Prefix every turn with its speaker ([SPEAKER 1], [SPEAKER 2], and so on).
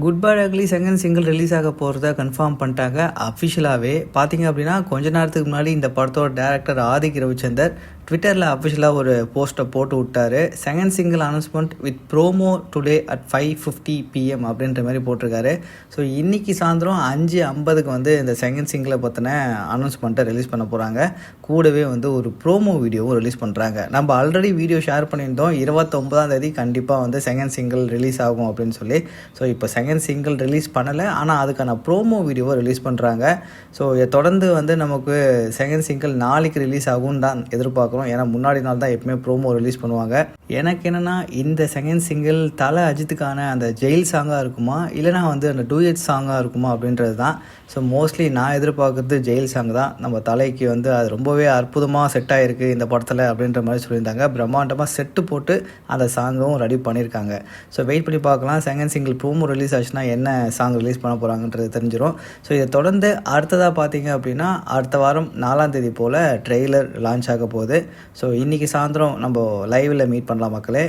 [SPEAKER 1] Good பாய் ugly second single release ஆக போகிறத confirm பண்ணிட்டாங்க அஃபிஷியலாகவே. பார்த்தீங்க அப்படின்னா கொஞ்ச நேரத்துக்கு முன்னாடி இந்த படத்தோட டேரக்டர் ஆதிக் ரவிச்சந்தர் ட்விட்டரில் அஃபிஷியலாக ஒரு போஸ்ட்டை போட்டு விட்டார். Second single announcement with promo today at 5:50 PM அப்படின்ற மாதிரி போட்டிருக்காரு. ஸோ இன்றைக்கி சாயந்தரம் 5:50 வந்து இந்த செகண்ட் சிங்கிளை பற்றின அனௌன்ஸ்மெண்ட்டை ரிலீஸ் பண்ண போகிறாங்க. கூடவே வந்து ஒரு ப்ரோமோ வீடியோவும் ரிலீஸ் பண்ணுறாங்க. நம்ம ஆல்ரெடி வீடியோ ஷேர் பண்ணியிருந்தோம், 29ஆம் தேதி கண்டிப்பாக வந்து செகண்ட் சிங்கிள் ரிலீஸ் ஆகும் அப்படின்னு சொல்லி. ஸோ இப்போ செகண்ட் சிங்கிள் ரிலீஸ் பண்ணலை, ஆனால் அதுக்கான ப்ரோமோ வீடியோவை ரிலீஸ் பண்ணுறாங்க. ஸோ இதை தொடர்ந்து வந்து நமக்கு செகண்ட் சிங்கிள் நாளைக்கு ரிலீஸ் ஆகும்னு தான் எதிர்பார்க்குறோம். ஏன்னா முன்னாடி நாள் தான் எப்பவுமே ப்ரோமோ ரிலீஸ் பண்ணுவாங்க. எனக்கு என்னென்னா இந்த செகண்ட் சிங்கிள் தலை அஜித்துக்கான அந்த ஜெயில் சாங்காக இருக்குமா இல்லைனா வந்து அந்த டூயட் சாங்காக இருக்குமா அப்படின்றது தான். ஸோ மோஸ்ட்லி நான் எதிர்பார்க்குறது ஜெயில் சாங் தான். நம்ம தலைக்கு வந்து அது ரொம்பவே அற்புதமாக செட் ஆகிருக்கு இந்த படத்தில் அப்படின்ற மாதிரி சொல்லியிருந்தாங்க. பிரம்மாண்டமாக செட்டு போட்டு அந்த சாங்கும் ரெடி பண்ணியிருக்காங்க. ஸோ வெயிட் பண்ணி பார்க்கலாம். செகண்ட் சிங்கிள் ப்ரோமோ ரிலீஸ் ஆச்சுன்னா என்ன சாங் ரிலீஸ் பண்ண போகிறாங்கன்றது தெரிஞ்சிடும். ஸோ இதை தொடர்ந்து அடுத்ததாக பார்த்தீங்க அப்படின்னா அடுத்த வாரம் 4ஆம் தேதி போல் ட்ரெய்லர் லான்ச் ஆக போகுது. ஸோ இன்றைக்கி சாயந்தரம் நம்ம லைவில் மீட் பண்ணலாம் மக்களே.